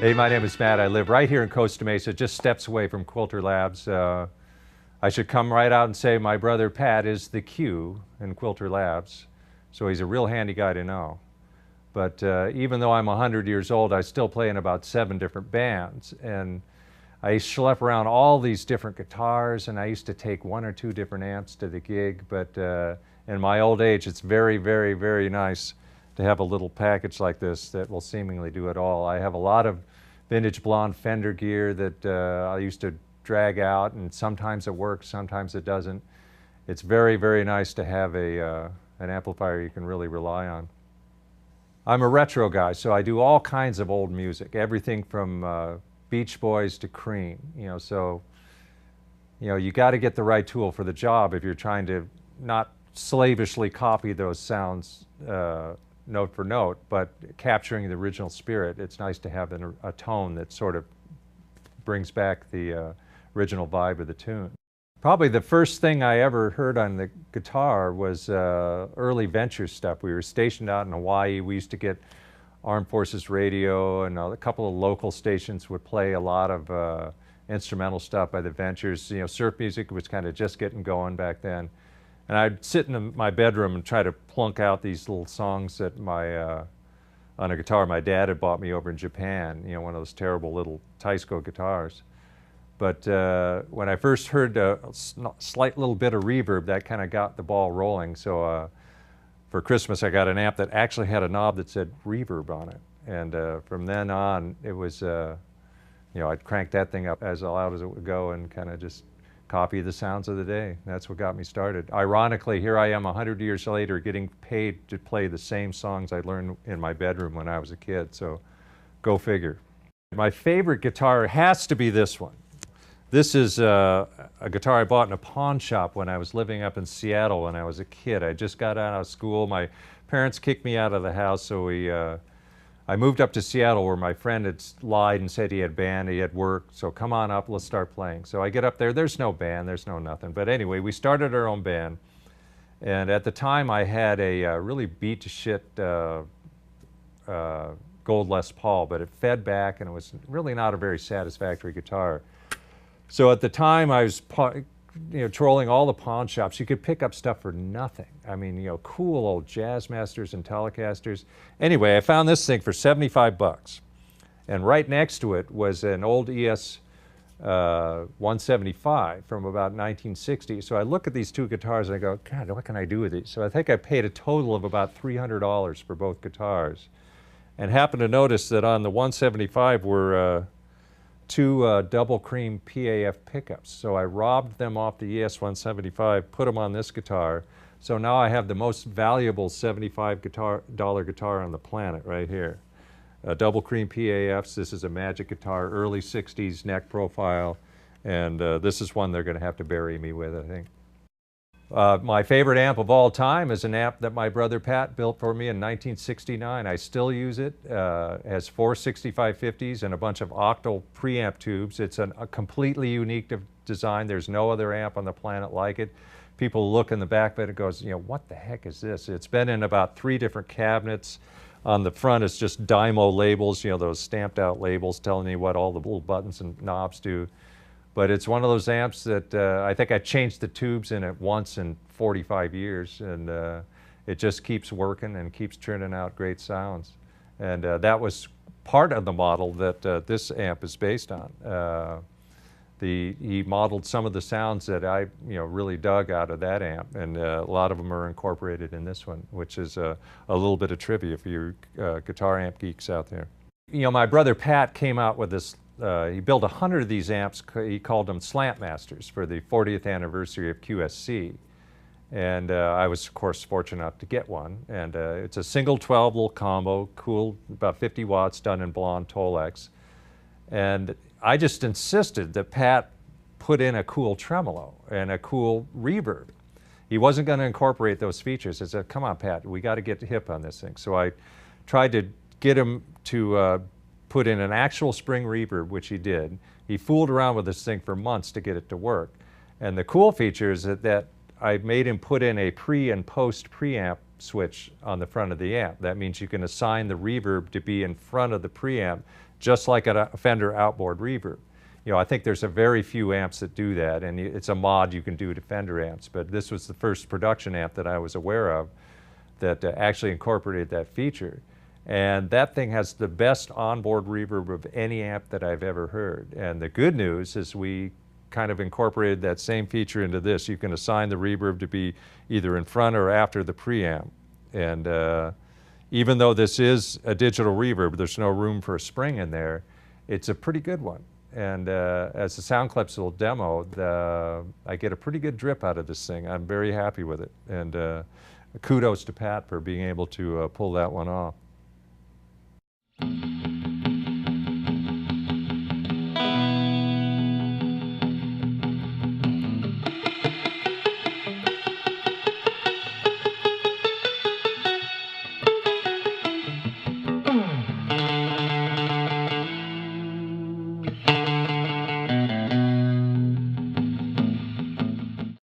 Hey, my name is Matt. I live right here in Costa Mesa, just steps away from Quilter Labs. I should come right out and say my brother Pat is the Q in Quilter Labs, so he's a real handy guy to know. But even though I'm 100 years old, I still play in about 7 different bands. And I schlep around all these different guitars, and I used to take 1 or 2 different amps to the gig. But in my old age, it's very, very, very nice to have a little package like this that will seemingly do it all. I have a lot of vintage blonde Fender gear that I used to drag out, and sometimes it works, sometimes it doesn't. It's very, very nice to have an amplifier you can really rely on. I'm a retro guy, so I do all kinds of old music, everything from Beach Boys to Cream. So you got to get the right tool for the job if you're trying to not slavishly copy those sounds note for note, but capturing the original spirit. It's nice to have a tone that sort of brings back the original vibe of the tune. Probably the first thing I ever heard on the guitar was early Venture stuff. We were stationed out in Hawaii. We used to get Armed Forces Radio, and a couple of local stations would play a lot of instrumental stuff by the Ventures. Surf music was kind of just getting going back then. And I'd sit in my bedroom and try to plunk out these little songs that on a guitar my dad had bought me over in Japan, one of those terrible little Teisco guitars. But when I first heard a slight little bit of reverb, that kind of got the ball rolling. So for Christmas, I got an amp that actually had a knob that said reverb on it. And from then on, it was, I'd crank that thing up as loud as it would go and kind of just copy the sounds of the day. That's what got me started. Ironically, here I am 100 years later getting paid to play the same songs I learned in my bedroom when I was a kid, so go figure. My favorite guitar has to be this one. This is a guitar I bought in a pawn shop when I was living up in Seattle when I was a kid. I just got out of school. My parents kicked me out of the house, so I moved up to Seattle where my friend had lied and said he had band, he had work, so come on up, let's start playing. So I get up there, there's no band, there's no nothing. But anyway, we started our own band. And at the time I had a really beat to shit gold Les Paul, but it fed back and it was really not a very satisfactory guitar. So at the time I was trolling all the pawn shops. You could pick up stuff for nothing. I mean, cool old Jazzmasters and Telecasters. Anyway, I found this thing for 75 bucks. And right next to it was an old ES 175 from about 1960. So I look at these 2 guitars and I go, God, what can I do with these? So I think I paid a total of about $300 for both guitars. And happened to notice that on the 175 were 2 double cream PAF pickups. So I robbed them off the ES 175, put them on this guitar. So now I have the most valuable $75 guitar on the planet right here. Double cream PAFs. This is a Magic guitar, early 60s neck profile. And this is one they're going to have to bury me with, I think. My favorite amp of all time is an amp that my brother Pat built for me in 1969. I still use it. It has 4 6550s and a bunch of octal preamp tubes. It's a completely unique design. There's no other amp on the planet like it. People look in the back of it and goes, what the heck is this? It's been in about 3 different cabinets. On the front it's just Dymo labels, those stamped out labels telling you what all the little buttons and knobs do. But it's one of those amps that I think I changed the tubes in it once in 45 years, and it just keeps working and keeps churning out great sounds. And that was part of the model that this amp is based on. He modeled some of the sounds that I really dug out of that amp, and a lot of them are incorporated in this one, which is a little bit of trivia for you guitar amp geeks out there. My brother Pat came out with this. He built 100 of these amps. He called them Slant Masters for the 40th anniversary of QSC. And I was, of course, fortunate enough to get one. And it's a single 12 little combo, cool, about 50 watts, done in blonde Tolex. And I just insisted that Pat put in a cool tremolo and a cool reverb. He wasn't going to incorporate those features. I said, come on, Pat, we got to get hip on this thing. So I tried to get him to put in an actual spring reverb, which he did. He fooled around with this thing for months to get it to work. And the cool feature is that I made him put in a pre and post preamp switch on the front of the amp. That means you can assign the reverb to be in front of the preamp. just like a Fender outboard reverb. You know, I think there's a very few amps that do that, and it's a mod you can do to Fender amps, but this was the first production amp that I was aware of that actually incorporated that feature. And that thing has the best onboard reverb of any amp that I've ever heard. And the good news is we kind of incorporated that same feature into this. You can assign the reverb to be either in front or after the preamp. And even though this is a digital reverb, there's no room for a spring in there, it's a pretty good one. And as the sound clips will demo, I get a pretty good drip out of this thing. I'm very happy with it. And kudos to Pat for being able to pull that one off.